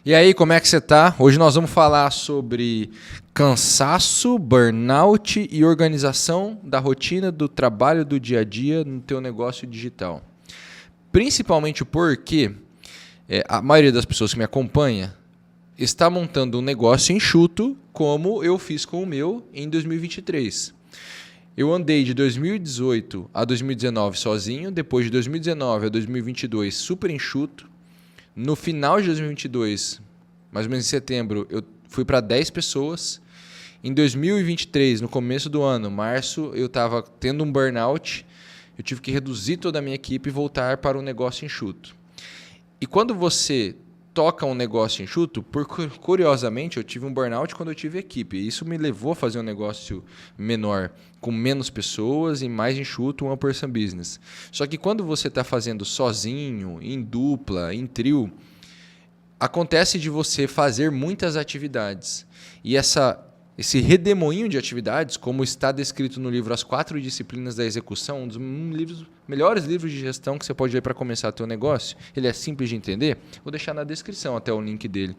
E aí, como é que você tá? Hoje nós vamos falar sobre cansaço, burnout e organização da rotina do trabalho do dia a dia no teu negócio digital. Principalmente porque a maioria das pessoas que me acompanha está montando um negócio enxuto, como eu fiz com o meu em 2023. Eu andei de 2018 a 2019 sozinho, depois de 2019 a 2022 super enxuto. No final de 2022, mais ou menos em setembro, eu fui para 10 pessoas. Em 2023, no começo do ano, março, eu estava tendo um burnout. Eu tive que reduzir toda a minha equipe e voltar para um negócio enxuto. E quando você toca um negócio enxuto, curiosamente, eu tive um burnout quando eu tive equipe. Isso me levou a fazer um negócio menor, com menos pessoas e mais enxuto, um one person business. Só que quando você está fazendo sozinho, em dupla, em trio, acontece de você fazer muitas atividades. E esse redemoinho de atividades, como está descrito no livro As 4 Disciplinas da Execução, um dos melhores livros de gestão que você pode ler para começar o teu negócio, ele é simples de entender, vou deixar na descrição até o link dele.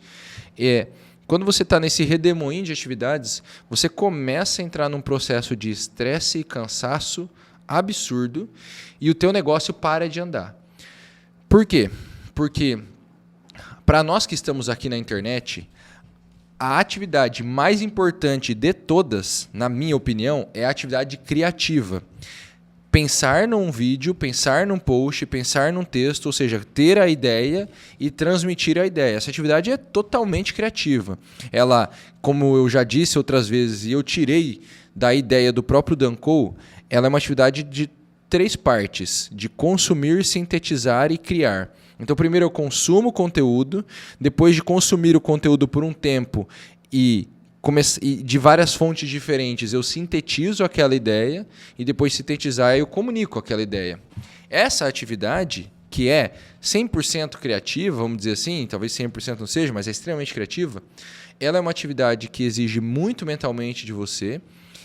Quando você está nesse redemoinho de atividades, você começa a entrar num processo de estresse e cansaço absurdo e o teu negócio para de andar. Por quê? Porque para nós que estamos aqui na internet, a atividade mais importante de todas, na minha opinião, é a atividade criativa. Pensar num vídeo, pensar num post, pensar num texto, ou seja, ter a ideia e transmitir a ideia. Essa atividade é totalmente criativa. Ela, como eu já disse outras vezes, e eu tirei da ideia do próprio Dan Cole, ela é uma atividade de 3 partes, de consumir, sintetizar e criar. Então, primeiro eu consumo o conteúdo, depois de consumir o conteúdo por um tempo e de várias fontes diferentes, eu sintetizo aquela ideia e depois de sintetizar eu comunico aquela ideia. Essa atividade, que é 100% criativa, vamos dizer assim, talvez 100% não seja, mas é extremamente criativa, ela é uma atividade que exige muito mentalmente de você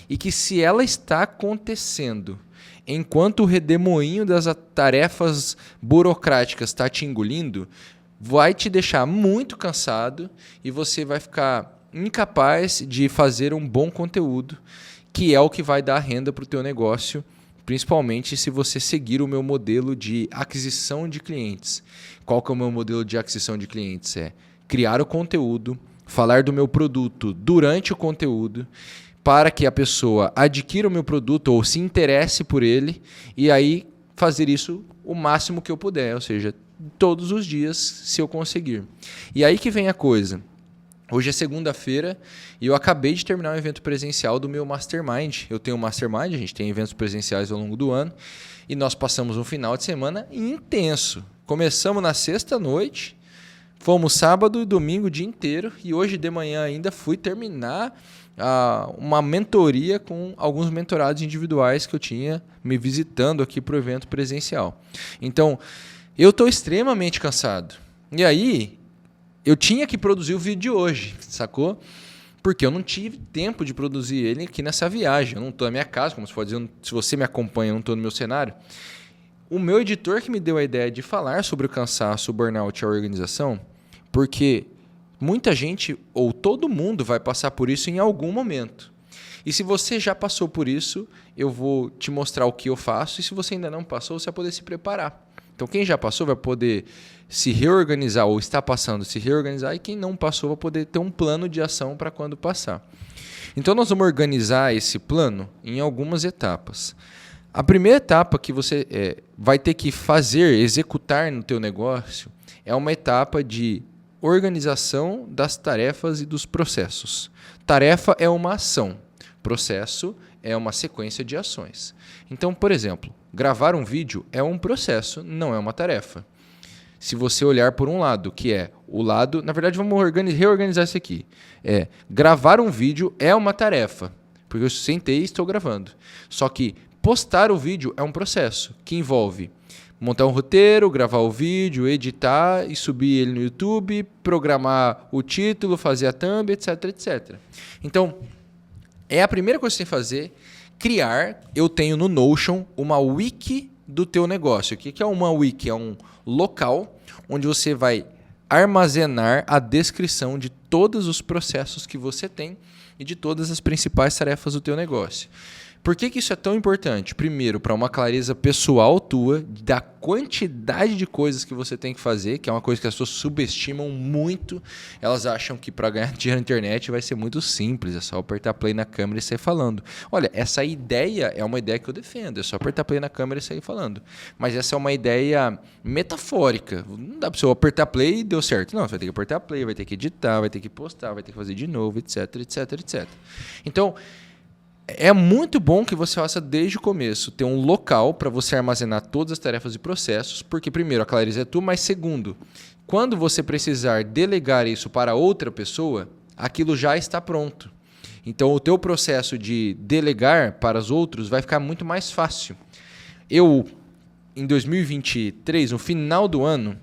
e que, se ela está acontecendo enquanto o redemoinho das tarefas burocráticas está te engolindo, vai te deixar muito cansado e você vai ficar incapaz de fazer um bom conteúdo, que é o que vai dar renda para o teu negócio, principalmente se você seguir o meu modelo de aquisição de clientes. Qual que é o meu modelo de aquisição de clientes? É criar o conteúdo, falar do meu produto durante o conteúdo, para que a pessoa adquira o meu produto ou se interesse por ele e aí fazer isso o máximo que eu puder, ou seja, todos os dias, se eu conseguir. E aí que vem a coisa. Hoje é segunda-feira e eu acabei de terminar um evento presencial do meu Mastermind. Eu tenho um Mastermind, a gente tem eventos presenciais ao longo do ano e nós passamos um final de semana intenso. Começamos na sexta-noite, fomos sábado e domingo o dia inteiro e hoje de manhã ainda fui terminar uma mentoria com alguns mentorados individuais que eu tinha me visitando aqui para o evento presencial. Então, eu estou extremamente cansado. E aí, eu tinha que produzir o vídeo de hoje, sacou? Porque eu não tive tempo de produzir ele aqui nessa viagem. Eu não estou na minha casa, como você pode dizer, se você me acompanha, eu não estou no meu cenário. O meu editor que me deu a ideia de falar sobre o cansaço, o burnout e a organização, porque muita gente, ou todo mundo, vai passar por isso em algum momento. E se você já passou por isso, eu vou te mostrar o que eu faço. E se você ainda não passou, você vai poder se preparar. Então, quem já passou vai poder se reorganizar, ou está passando, se reorganizar. E quem não passou vai poder ter um plano de ação para quando passar. Então, nós vamos organizar esse plano em algumas etapas. A primeira etapa que você vai ter que fazer, executar no teu negócio, é uma etapa de organização das tarefas e dos processos. Tarefa é uma ação, processo é uma sequência de ações. Então, por exemplo, gravar um vídeo é um processo, não é uma tarefa. Se você olhar por um lado, que é o lado... Na verdade, vamos reorganizar isso aqui. Gravar um vídeo é uma tarefa, porque eu sentei e estou gravando. Só que postar o vídeo é um processo que envolve montar um roteiro, gravar o vídeo, editar e subir ele no YouTube, programar o título, fazer a thumb, etc, etc. Então, a primeira coisa que você tem que fazer, criar. Eu tenho no Notion uma wiki do teu negócio. O que é uma wiki? É um local onde você vai armazenar a descrição de todos os processos que você tem e de todas as principais tarefas do teu negócio. Por que isso é tão importante? Primeiro, para uma clareza pessoal tua, da quantidade de coisas que você tem que fazer, que é uma coisa que as pessoas subestimam muito. Elas acham que para ganhar dinheiro na internet vai ser muito simples, é só apertar play na câmera e sair falando. Olha, essa ideia é uma ideia que eu defendo, é só apertar play na câmera e sair falando. Mas essa é uma ideia metafórica. Não dá para você apertar play e deu certo. Não, você vai ter que apertar play, vai ter que editar, vai ter que postar, vai ter que fazer de novo, etc, etc, etc. Então, é muito bom que você faça desde o começo, ter um local para você armazenar todas as tarefas e processos, porque primeiro, a clareza é tua, mas segundo, quando você precisar delegar isso para outra pessoa, aquilo já está pronto. Então, o teu processo de delegar para os outros vai ficar muito mais fácil. Eu, em 2023, no final do ano,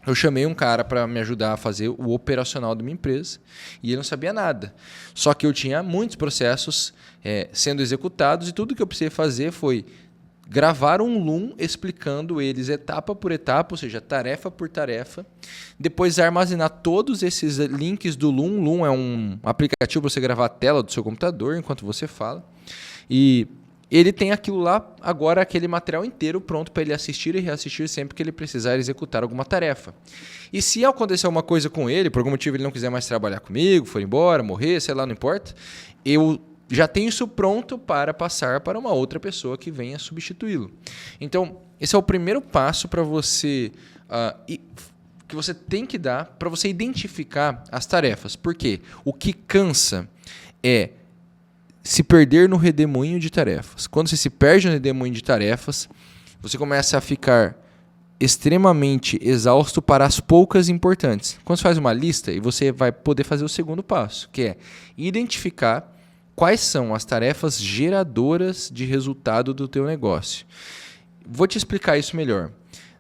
eu chamei um cara para me ajudar a fazer o operacional da minha empresa e ele não sabia nada. Só que eu tinha muitos processos sendo executados e tudo que eu precisei fazer foi gravar um Loom explicando eles etapa por etapa, ou seja, tarefa por tarefa. Depois armazenar todos esses links do Loom. Loom é um aplicativo para você gravar a tela do seu computador enquanto você fala. E ele tem aquilo lá, agora aquele material inteiro pronto para ele assistir e reassistir sempre que ele precisar executar alguma tarefa. E se acontecer alguma coisa com ele, por algum motivo ele não quiser mais trabalhar comigo, for embora, morrer, sei lá, não importa, eu já tenho isso pronto para passar para uma outra pessoa que venha substituí-lo. Então, esse é o primeiro passo para você, que você tem que dar para você identificar as tarefas. Porque o que cansa é se perder no redemoinho de tarefas. Quando você se perde no redemoinho de tarefas, você começa a ficar extremamente exausto para as poucas importantes. Quando você faz uma lista, e você vai poder fazer o segundo passo, que é identificar quais são as tarefas geradoras de resultado do teu negócio. Vou te explicar isso melhor.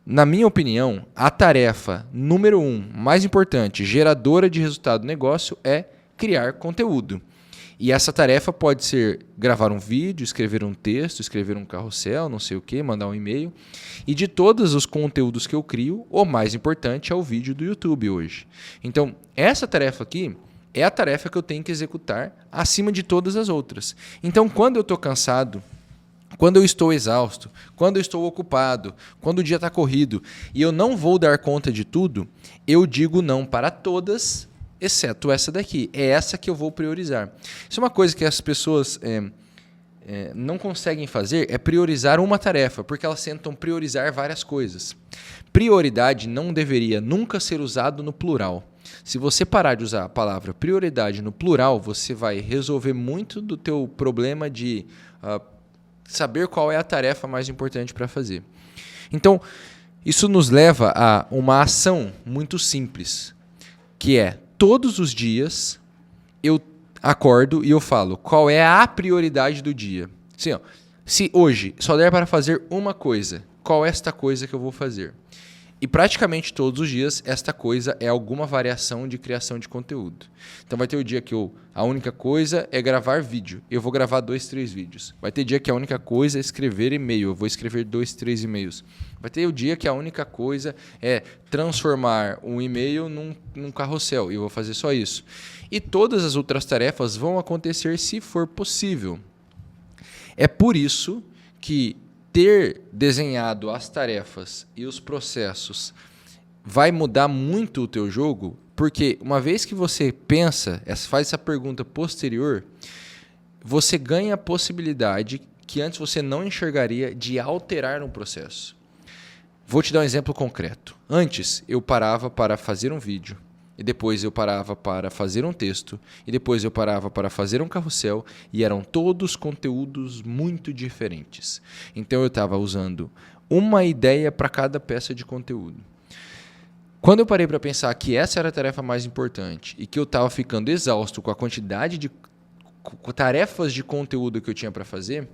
Na minha opinião, a tarefa número 1, mais importante, geradora de resultado do negócio, é criar conteúdo. E essa tarefa pode ser gravar um vídeo, escrever um texto, escrever um carrossel, não sei o que, mandar um e-mail. E de todos os conteúdos que eu crio, o mais importante é o vídeo do YouTube hoje. Então, essa tarefa aqui é a tarefa que eu tenho que executar acima de todas as outras. Então, quando eu estou cansado, quando eu estou exausto, quando eu estou ocupado, quando o dia está corrido e eu não vou dar conta de tudo, eu digo não para todas, exceto essa daqui. É essa que eu vou priorizar. Isso é uma coisa que as pessoas não conseguem fazer, é priorizar uma tarefa, porque elas tentam priorizar várias coisas. Prioridade não deveria nunca ser usado no plural. Se você parar de usar a palavra prioridade no plural, você vai resolver muito do teu problema de saber qual é a tarefa mais importante para fazer. Então, isso nos leva a uma ação muito simples, que é todos os dias eu acordo e eu falo qual é a prioridade do dia. Assim, ó, se hoje só der para fazer uma coisa, qual é esta coisa que eu vou fazer? E praticamente todos os dias esta coisa é alguma variação de criação de conteúdo. Então vai ter o dia que a única coisa é gravar vídeo. Eu vou gravar 2, 3 vídeos. Vai ter dia que a única coisa é escrever e-mail. Eu vou escrever 2, 3 e-mails. Vai ter o dia que a única coisa é transformar um e-mail num carrossel. E eu vou fazer só isso. E todas as outras tarefas vão acontecer se for possível. É por isso que ter desenhado as tarefas e os processos vai mudar muito o teu jogo, porque uma vez que você pensa, faz essa pergunta posterior, você ganha a possibilidade que antes você não enxergaria de alterar um processo. Vou te dar um exemplo concreto. Antes, eu parava para fazer um vídeo, e depois eu parava para fazer um texto, e depois eu parava para fazer um carrossel, e eram todos conteúdos muito diferentes. Então eu estava usando uma ideia para cada peça de conteúdo. Quando eu parei para pensar que essa era a tarefa mais importante e que eu estava ficando exausto com a quantidade de tarefas de conteúdo que eu tinha para fazer,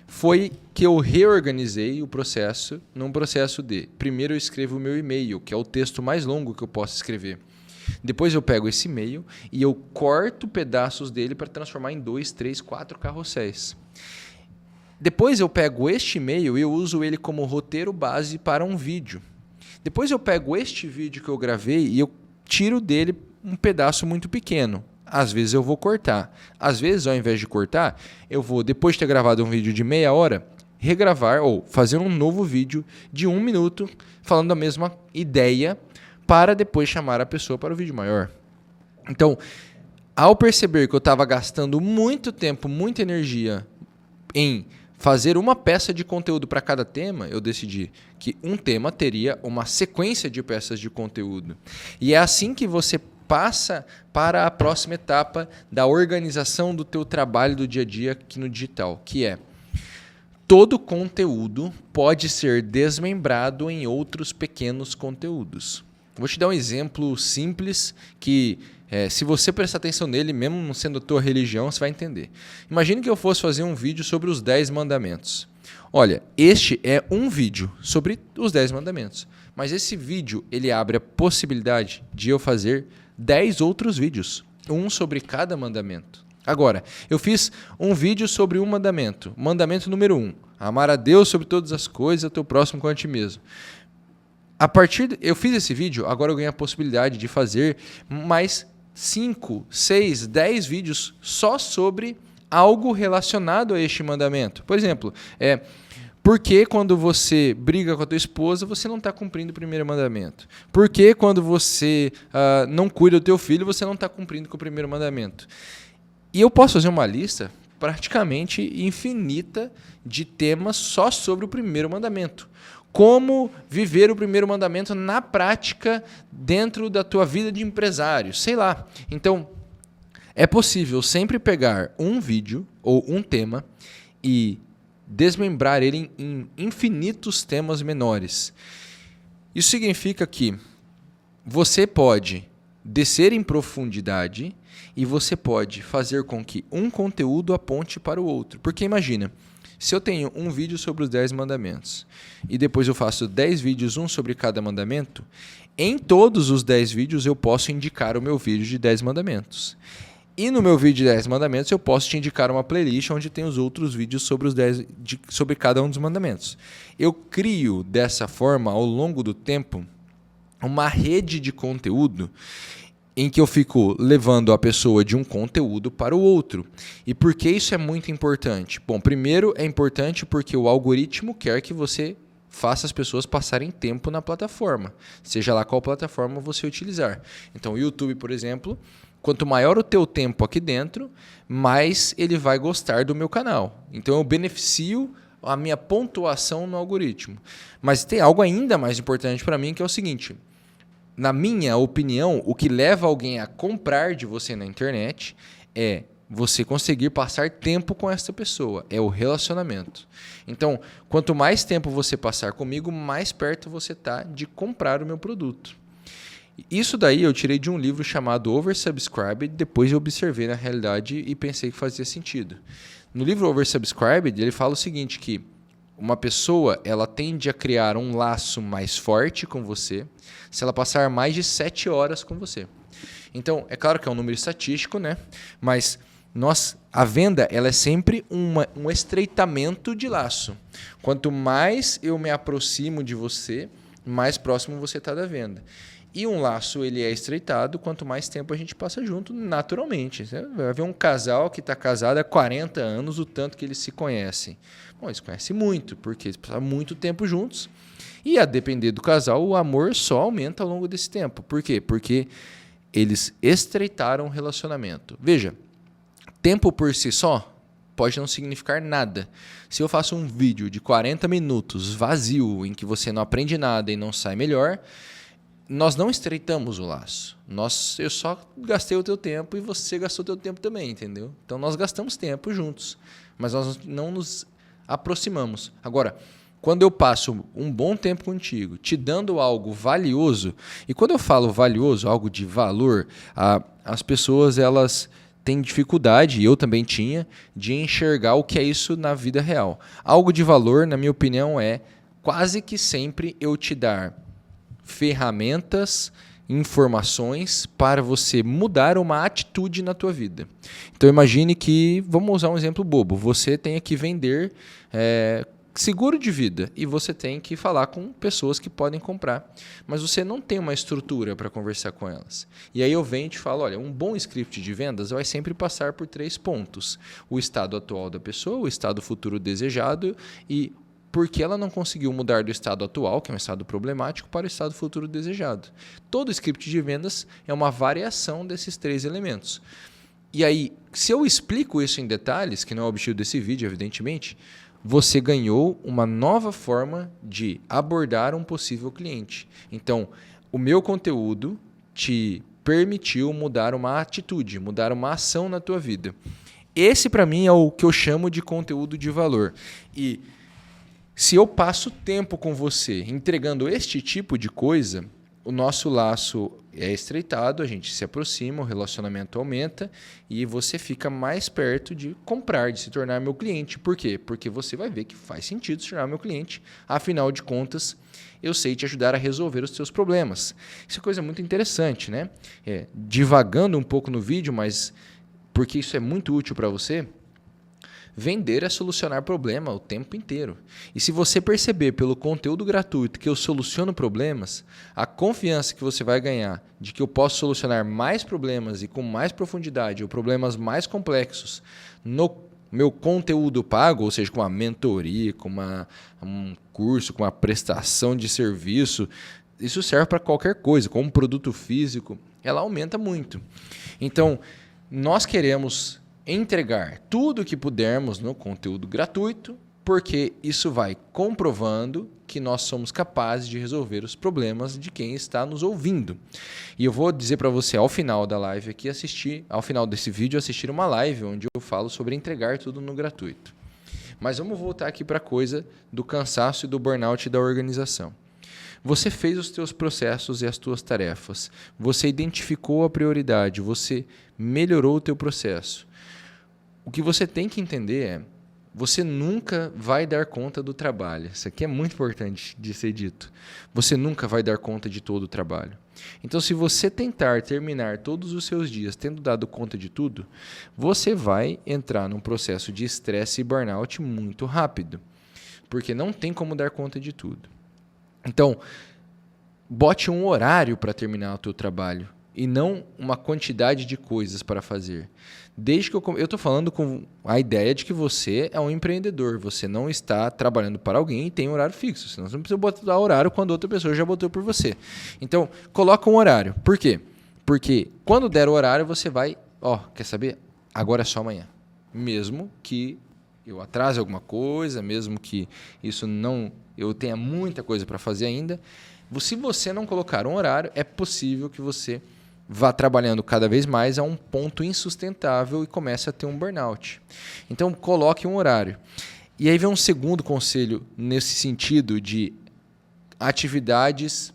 foi que eu reorganizei o processo num processo de, primeiro eu escrevo o meu e-mail, que é o texto mais longo que eu posso escrever. Depois eu pego esse e-mail e eu corto pedaços dele para transformar em 2, 3, 4 carrosséis. Depois eu pego este e-mail e eu uso ele como roteiro base para um vídeo. Depois eu pego este vídeo que eu gravei e eu tiro dele um pedaço muito pequeno. Às vezes eu vou cortar. Às vezes, ao invés de cortar, eu vou, depois de ter gravado um vídeo de meia hora, regravar ou fazer um novo vídeo de 1 minuto falando a mesma ideia para depois chamar a pessoa para o vídeo maior. Então, ao perceber que eu estava gastando muito tempo, muita energia em fazer uma peça de conteúdo para cada tema, eu decidi que um tema teria uma sequência de peças de conteúdo. E é assim que você passa para a próxima etapa da organização do teu trabalho do dia a dia aqui no digital, que é: todo conteúdo pode ser desmembrado em outros pequenos conteúdos. Vou te dar um exemplo simples que, se você prestar atenção nele, mesmo não sendo a tua religião, você vai entender. Imagine que eu fosse fazer um vídeo sobre os 10 mandamentos. Olha, este é um vídeo sobre os 10 mandamentos. Mas esse vídeo ele abre a possibilidade de eu fazer 10 outros vídeos, um sobre cada mandamento. Agora, eu fiz um vídeo sobre um mandamento. Mandamento número 1. Amar a Deus sobre todas as coisas, ao teu próximo como a ti mesmo. Eu fiz esse vídeo, agora eu ganho a possibilidade de fazer mais 5, 6, 10 vídeos só sobre algo relacionado a este mandamento. Por exemplo, por que quando você briga com a tua esposa, você não está cumprindo o primeiro mandamento? Por que quando você não cuida do teu filho, você não está cumprindo com o primeiro mandamento? E eu posso fazer uma lista praticamente infinita de temas só sobre o primeiro mandamento. Como viver o primeiro mandamento na prática dentro da tua vida de empresário, sei lá. Então, é possível sempre pegar um vídeo ou um tema e desmembrar ele em infinitos temas menores. Isso significa que você pode descer em profundidade e você pode fazer com que um conteúdo aponte para o outro. Porque imagina, se eu tenho um vídeo sobre os 10 mandamentos e depois eu faço 10 vídeos, um sobre cada mandamento, em todos os 10 vídeos eu posso indicar o meu vídeo de 10 mandamentos. E no meu vídeo de 10 mandamentos eu posso te indicar uma playlist onde tem os outros vídeos sobre, sobre cada um dos mandamentos. Eu crio dessa forma, ao longo do tempo, uma rede de conteúdo em que eu fico levando a pessoa de um conteúdo para o outro. E por que isso é muito importante? Bom, primeiro é importante porque o algoritmo quer que você faça as pessoas passarem tempo na plataforma, seja lá qual plataforma você utilizar. Então, o YouTube, por exemplo, quanto maior o teu tempo aqui dentro, mais ele vai gostar do meu canal. Então, eu beneficio a minha pontuação no algoritmo. Mas tem algo ainda mais importante para mim, que é o seguinte: na minha opinião, o que leva alguém a comprar de você na internet é você conseguir passar tempo com essa pessoa, é o relacionamento. Então, quanto mais tempo você passar comigo, mais perto você está de comprar o meu produto. Isso daí eu tirei de um livro chamado Oversubscribed, depois eu observei na realidade e pensei que fazia sentido. No livro Oversubscribed, ele fala o seguinte, que uma pessoa ela tende a criar um laço mais forte com você se ela passar mais de 7 horas com você. Então, é claro que é um número estatístico, né? Mas a venda ela é sempre um estreitamento de laço. Quanto mais eu me aproximo de você, mais próximo você está da venda. E um laço ele é estreitado quanto mais tempo a gente passa junto, naturalmente. Vai ver um casal que está casado há 40 anos, o tanto que eles se conhecem. Bom, eles se conhecem muito, porque eles passaram muito tempo juntos. E a depender do casal, o amor só aumenta ao longo desse tempo. Por quê? Porque eles estreitaram o relacionamento. Veja, tempo por si só pode não significar nada. Se eu faço um vídeo de 40 minutos vazio, em que você não aprende nada e não sai melhor, nós não estreitamos o laço. Eu só gastei o teu tempo e você gastou o teu tempo também, entendeu? Então nós gastamos tempo juntos, mas nós não nos aproximamos. Agora, quando eu passo um bom tempo contigo, te dando algo valioso, e quando eu falo valioso, algo de valor, as pessoas elas têm dificuldade, e eu também tinha, de enxergar o que é isso na vida real. Algo de valor, na minha opinião, é quase que sempre eu te dar ferramentas, informações para você mudar uma atitude na tua vida. Então imagine que, vamos usar um exemplo bobo, você tenha que vender seguro de vida e você tem que falar com pessoas que podem comprar, mas você não tem uma estrutura para conversar com elas. E aí eu venho e te falo, olha, um bom script de vendas vai sempre passar por 3 pontos: o estado atual da pessoa, o estado futuro desejado e por que ela não conseguiu mudar do estado atual, que é um estado problemático, para o estado futuro desejado. Todo script de vendas é uma variação desses 3 elementos. E aí, se eu explico isso em detalhes, que não é o objetivo desse vídeo, evidentemente, você ganhou uma nova forma de abordar um possível cliente. Então, o meu conteúdo te permitiu mudar uma atitude, mudar uma ação na tua vida. Esse, para mim, é o que eu chamo de conteúdo de valor. E se eu passo tempo com você entregando este tipo de coisa, o nosso laço é estreitado, a gente se aproxima, o relacionamento aumenta e você fica mais perto de comprar, de se tornar meu cliente. Por quê? Porque você vai ver que faz sentido se tornar meu cliente. Afinal de contas, eu sei te ajudar a resolver os seus problemas. Isso é coisa muito interessante, né? Divagando um pouco no vídeo, mas porque isso é muito útil para você. Vender é solucionar problema o tempo inteiro. E se você perceber pelo conteúdo gratuito que eu soluciono problemas, a confiança que você vai ganhar de que eu posso solucionar mais problemas e com mais profundidade ou problemas mais complexos no meu conteúdo pago, ou seja, com uma mentoria, com um curso, com uma prestação de serviço, isso serve para qualquer coisa, como um produto físico, ela aumenta muito. Então, nós queremos entregar tudo o que pudermos no conteúdo gratuito, porque isso vai comprovando que nós somos capazes de resolver os problemas de quem está nos ouvindo. E eu vou dizer para você ao final da live aqui, ao final desse vídeo, assistir uma live onde eu falo sobre entregar tudo no gratuito. Mas vamos voltar aqui para a coisa do cansaço e do burnout da organização. Você fez os teus processos e as tuas tarefas. Você identificou a prioridade, você melhorou o teu processo. O que você tem que entender é, você nunca vai dar conta do trabalho. Isso aqui é muito importante de ser dito. Você nunca vai dar conta de todo o trabalho. Então, se você tentar terminar todos os seus dias tendo dado conta de tudo, você vai entrar num processo de estresse e burnout muito rápido, porque não tem como dar conta de tudo. Então, bote um horário para terminar o teu trabalho e não uma quantidade de coisas para fazer. Desde que eu estou falando com a ideia de que você é um empreendedor, você não está trabalhando para alguém e tem um horário fixo, senão você não precisa botar horário quando outra pessoa já botou por você. Então, coloca um horário. Por quê? Porque quando der o horário, você vai, quer saber? Agora é só amanhã. Mesmo que eu atrase alguma coisa, mesmo que eu tenha muita coisa para fazer ainda, se você não colocar um horário, é possível que você vá trabalhando cada vez mais a um ponto insustentável e comece a ter um burnout. Então, coloque um horário. E aí vem um segundo conselho nesse sentido de atividades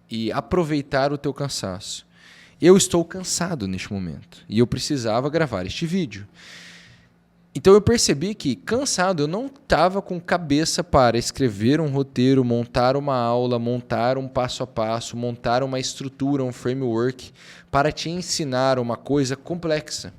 e aproveitar o teu cansaço. Eu estou cansado neste momento e eu precisava gravar este vídeo. Então eu percebi que, cansado, eu não estava com cabeça para escrever um roteiro, montar uma aula, montar um passo a passo, montar uma estrutura, um framework para te ensinar uma coisa complexa.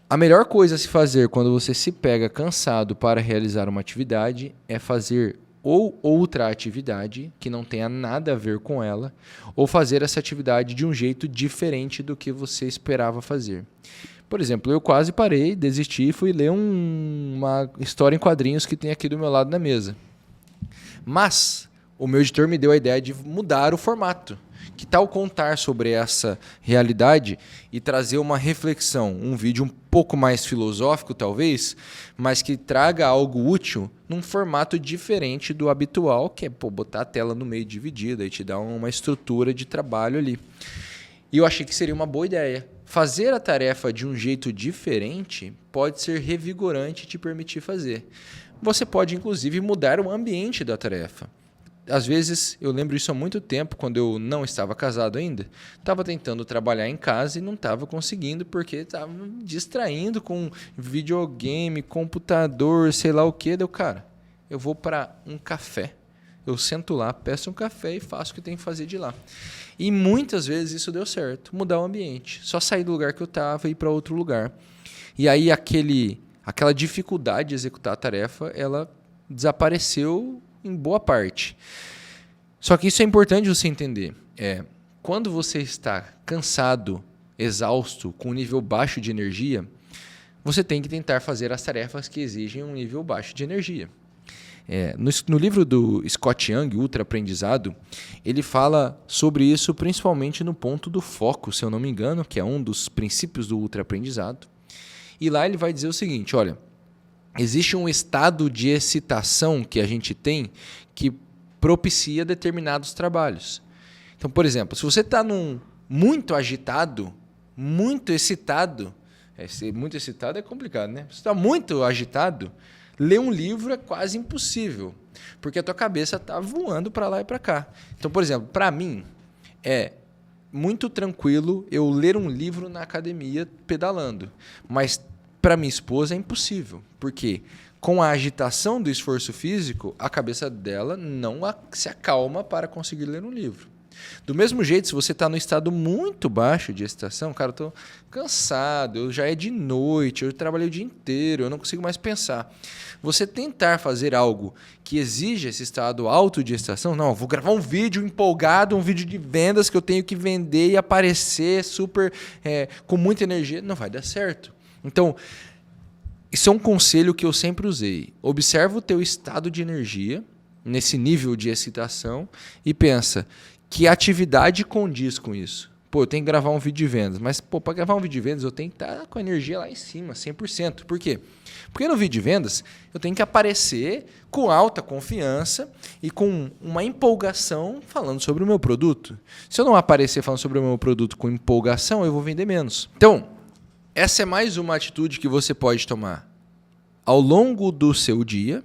A melhor coisa a se fazer quando você se pega cansado para realizar uma atividade é fazer ou outra atividade que não tenha nada a ver com ela, ou fazer essa atividade de um jeito diferente do que você esperava fazer. Por exemplo, eu quase parei, desisti e fui ler uma história em quadrinhos que tem aqui do meu lado na mesa. Mas o meu editor me deu a ideia de mudar o formato. Que tal contar sobre essa realidade e trazer uma reflexão, um vídeo um pouco mais filosófico talvez, mas que traga algo útil num formato diferente do habitual, que é botar a tela no meio dividida e te dar uma estrutura de trabalho ali. E eu achei que seria uma boa ideia. Fazer a tarefa de um jeito diferente pode ser revigorante e te permitir fazer. Você pode, inclusive, mudar o ambiente da tarefa. Às vezes, eu lembro isso há muito tempo, quando eu não estava casado ainda, estava tentando trabalhar em casa e não estava conseguindo porque estava distraindo com videogame, computador, sei lá o que. Cara, eu vou para um café. Eu sento lá, peço um café e faço o que tenho que fazer de lá. E muitas vezes isso deu certo, mudar o ambiente. Só sair do lugar que eu estava e ir para outro lugar. E aí aquela dificuldade de executar a tarefa, ela desapareceu em boa parte. Só que isso é importante você entender. Quando você está cansado, exausto, com um nível baixo de energia, você tem que tentar fazer as tarefas que exigem um nível baixo de energia. No livro do Scott Young, Ultra Aprendizado, ele fala sobre isso principalmente no ponto do foco, se eu não me engano, que é um dos princípios do Ultra Aprendizado. E lá ele vai dizer o seguinte, olha, existe um estado de excitação que a gente tem que propicia determinados trabalhos. Então, por exemplo, se você está muito agitado, muito excitado, muito excitado é complicado, né? Se você está muito agitado, ler um livro é quase impossível, porque a tua cabeça está voando para lá e para cá. Então, por exemplo, para mim, é muito tranquilo eu ler um livro na academia pedalando, mas para minha esposa é impossível, porque com a agitação do esforço físico, a cabeça dela não se acalma para conseguir ler um livro. Do mesmo jeito, se você está no estado muito baixo de excitação, cara, eu estou cansado, já é de noite, eu trabalhei o dia inteiro, eu não consigo mais pensar. Você tentar fazer algo que exija esse estado alto de excitação, não, eu vou gravar um vídeo empolgado, um vídeo de vendas que eu tenho que vender e aparecer super com muita energia, não vai dar certo. Então, isso é um conselho que eu sempre usei. Observa o teu estado de energia, nesse nível de excitação, e pensa, que atividade condiz com isso? Pô, eu tenho que gravar um vídeo de vendas, mas para gravar um vídeo de vendas eu tenho que estar com a energia lá em cima, 100%. Por quê? Porque no vídeo de vendas eu tenho que aparecer com alta confiança e com uma empolgação falando sobre o meu produto. Se eu não aparecer falando sobre o meu produto com empolgação, eu vou vender menos. Então, essa é mais uma atitude que você pode tomar ao longo do seu dia,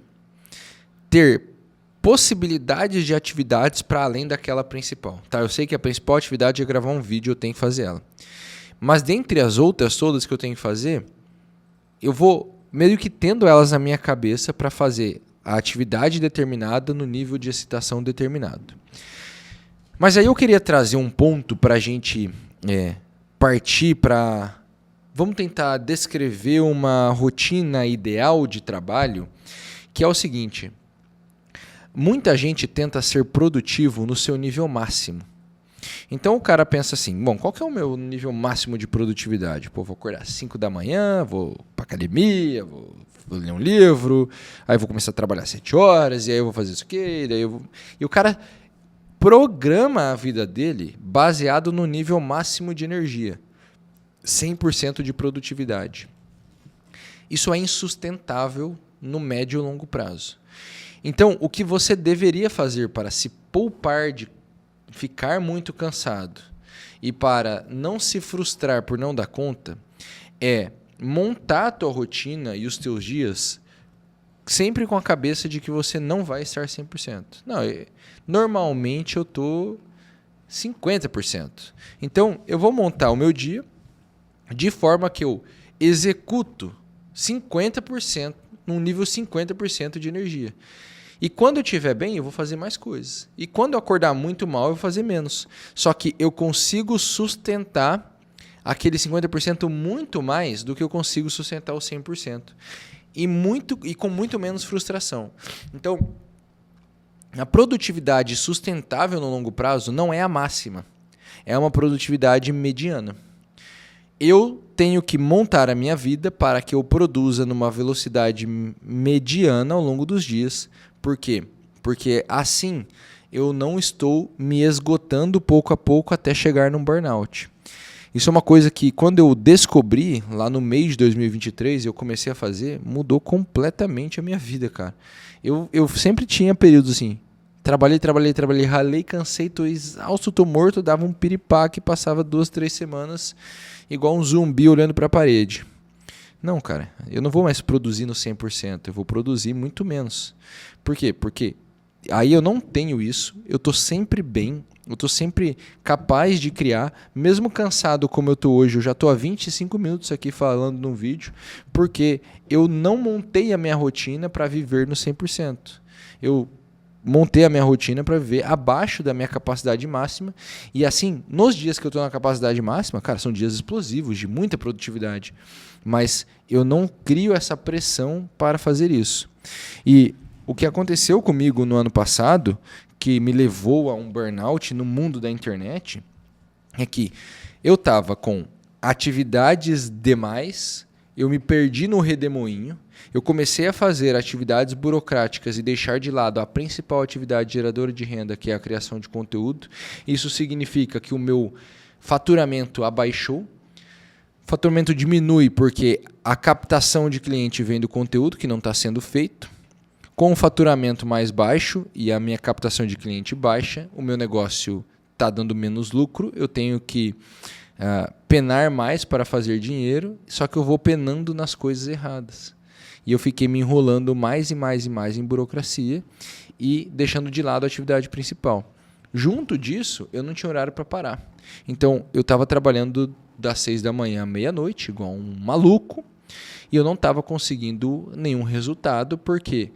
ter possibilidades de atividades para além daquela principal. Tá? Eu sei que a principal atividade é gravar um vídeo, eu tenho que fazer ela. Mas dentre as outras todas que eu tenho que fazer, eu vou meio que tendo elas na minha cabeça para fazer a atividade determinada no nível de excitação determinado. Mas aí eu queria trazer um ponto para a gente partir para... Vamos tentar descrever uma rotina ideal de trabalho, que é o seguinte... Muita gente tenta ser produtivo no seu nível máximo. Então o cara pensa assim, bom, qual que é o meu nível máximo de produtividade? Pô, vou acordar às 5 da manhã, vou para academia, vou ler um livro, aí vou começar a trabalhar 7 horas, e aí eu vou fazer isso aqui, e o cara programa a vida dele baseado no nível máximo de energia. 100% de produtividade. Isso é insustentável no médio e longo prazo. Então, o que você deveria fazer para se poupar de ficar muito cansado e para não se frustrar por não dar conta é montar a tua rotina e os teus dias sempre com a cabeça de que você não vai estar 100%. Não, normalmente eu estou 50%. Então, eu vou montar o meu dia de forma que eu executo 50%, num nível 50% de energia. E quando eu estiver bem, eu vou fazer mais coisas. E quando eu acordar muito mal, eu vou fazer menos. Só que eu consigo sustentar aquele 50% muito mais do que eu consigo sustentar os 100%. E com muito menos frustração. Então, a produtividade sustentável no longo prazo não é a máxima. É uma produtividade mediana. Eu tenho que montar a minha vida para que eu produza numa velocidade mediana ao longo dos dias. Por quê? Porque assim eu não estou me esgotando pouco a pouco até chegar num burnout. Isso é uma coisa que quando eu descobri, lá no mês de 2023, eu comecei a fazer, mudou completamente a minha vida, cara. Eu sempre tinha períodos assim, trabalhei, ralei, cansei, tô exausto, tô morto, dava um piripaque, passava 2, 3 semanas igual um zumbi olhando para a parede. Não, cara, eu não vou mais produzir no 100%, eu vou produzir muito menos. Por quê? Porque aí eu não tenho isso, eu estou sempre bem, eu estou sempre capaz de criar, mesmo cansado como eu estou hoje, eu já estou há 25 minutos aqui falando num vídeo, porque eu não montei a minha rotina para viver no 100%. Eu montei a minha rotina para viver abaixo da minha capacidade máxima. E assim, nos dias que eu estou na capacidade máxima, cara, são dias explosivos, de muita produtividade. Mas eu não crio essa pressão para fazer isso. E o que aconteceu comigo no ano passado, que me levou a um burnout no mundo da internet, é que eu estava com atividades demais, eu me perdi no redemoinho, eu comecei a fazer atividades burocráticas e deixar de lado a principal atividade geradora de renda, que é a criação de conteúdo. Isso significa que o meu faturamento abaixou. O faturamento diminui porque a captação de cliente vem do conteúdo que não está sendo feito. Com o faturamento mais baixo e a minha captação de cliente baixa, o meu negócio está dando menos lucro, eu tenho que penar mais para fazer dinheiro, só que eu vou penando nas coisas erradas. E eu fiquei me enrolando mais e mais e mais em burocracia e deixando de lado a atividade principal. Junto disso, eu não tinha horário para parar. Então, eu estava trabalhando das 6 da manhã à meia-noite, igual um maluco, e eu não estava conseguindo nenhum resultado, porque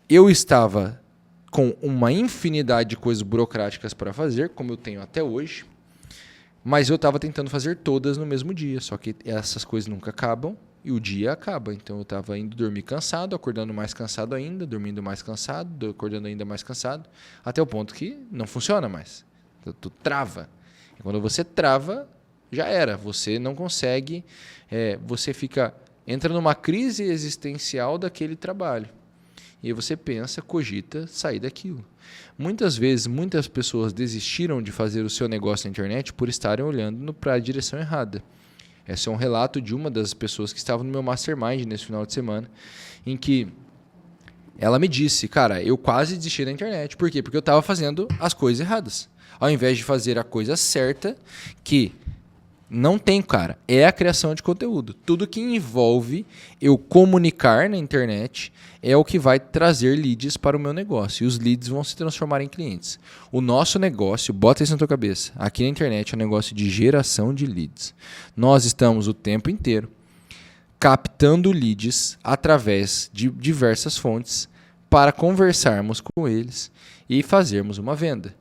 eu estava com uma infinidade de coisas burocráticas para fazer, como eu tenho até hoje, mas eu estava tentando fazer todas no mesmo dia, só que essas coisas nunca acabam e o dia acaba. Então eu estava indo dormir cansado, acordando mais cansado ainda, dormindo mais cansado, acordando ainda mais cansado, até o ponto que não funciona mais. Tu trava. E quando você trava, já era. Você não consegue, você entra numa crise existencial daquele trabalho. E aí você pensa, cogita sair daquilo. Muitas vezes, muitas pessoas desistiram de fazer o seu negócio na internet por estarem olhando para a direção errada. Esse é um relato de uma das pessoas que estava no meu mastermind nesse final de semana, em que ela me disse, cara, eu quase desisti da internet. Por quê? Porque eu estava fazendo as coisas erradas. Ao invés de fazer a coisa certa, que não tem, cara, é a criação de conteúdo. Tudo que envolve eu comunicar na internet é o que vai trazer leads para o meu negócio. E os leads vão se transformar em clientes. O nosso negócio, bota isso na tua cabeça, aqui na internet é um negócio de geração de leads. Nós estamos o tempo inteiro captando leads através de diversas fontes para conversarmos com eles e fazermos uma venda.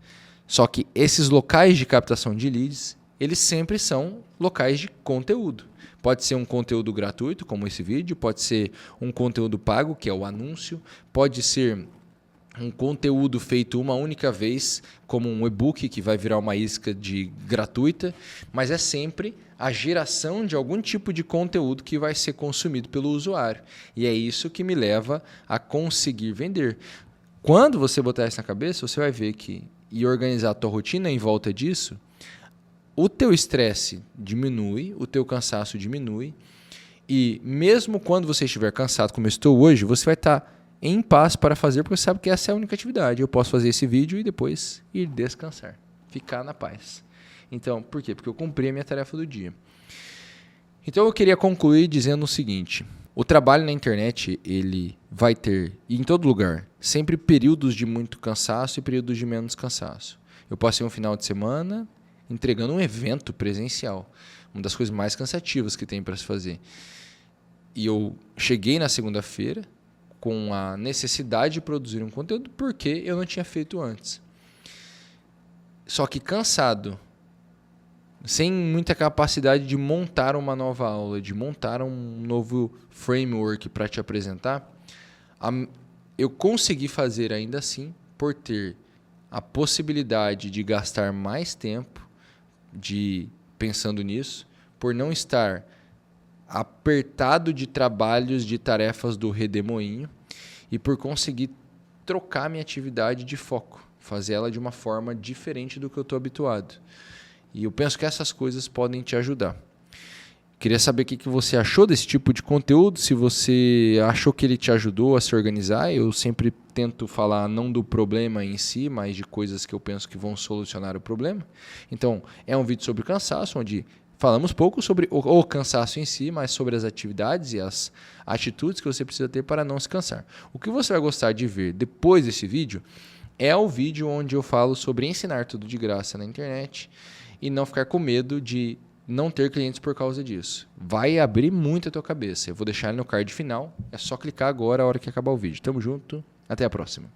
Só que esses locais de captação de leads, eles sempre são locais de conteúdo. Pode ser um conteúdo gratuito, como esse vídeo, pode ser um conteúdo pago, que é o anúncio, pode ser um conteúdo feito uma única vez, como um e-book que vai virar uma isca gratuita, mas é sempre a geração de algum tipo de conteúdo que vai ser consumido pelo usuário. E é isso que me leva a conseguir vender. Quando você botar isso na cabeça, você vai ver que e organizar a tua rotina em volta disso, o teu estresse diminui, o teu cansaço diminui e mesmo quando você estiver cansado, como eu estou hoje, você vai estar em paz para fazer, porque você sabe que essa é a única atividade. Eu posso fazer esse vídeo e depois ir descansar, ficar na paz. Então, por quê? Porque eu cumpri a minha tarefa do dia. Então eu queria concluir dizendo o seguinte: o trabalho na internet, ele vai ter, e em todo lugar, sempre períodos de muito cansaço e períodos de menos cansaço. Eu passei um final de semana entregando um evento presencial, uma das coisas mais cansativas que tem para se fazer. E eu cheguei na segunda-feira com a necessidade de produzir um conteúdo porque eu não tinha feito antes. Só que cansado, sem muita capacidade de montar uma nova aula, de montar um novo framework para te apresentar, eu consegui fazer ainda assim por ter a possibilidade de gastar mais tempo pensando nisso, por não estar apertado de trabalhos, de tarefas do redemoinho e por conseguir trocar minha atividade de foco, fazer ela de uma forma diferente do que eu estou habituado. E eu penso que essas coisas podem te ajudar. Queria saber o que você achou desse tipo de conteúdo, se você achou que ele te ajudou a se organizar. Eu sempre tento falar não do problema em si, mas de coisas que eu penso que vão solucionar o problema. Então, é um vídeo sobre cansaço, onde falamos pouco sobre o cansaço em si, mas sobre as atividades e as atitudes que você precisa ter para não se cansar. O que você vai gostar de ver depois desse vídeo é o vídeo onde eu falo sobre ensinar tudo de graça na internet e não ficar com medo de não ter clientes por causa disso. Vai abrir muito a tua cabeça. Eu vou deixar ele no card final. É só clicar agora a hora que acabar o vídeo. Tamo junto. Até a próxima.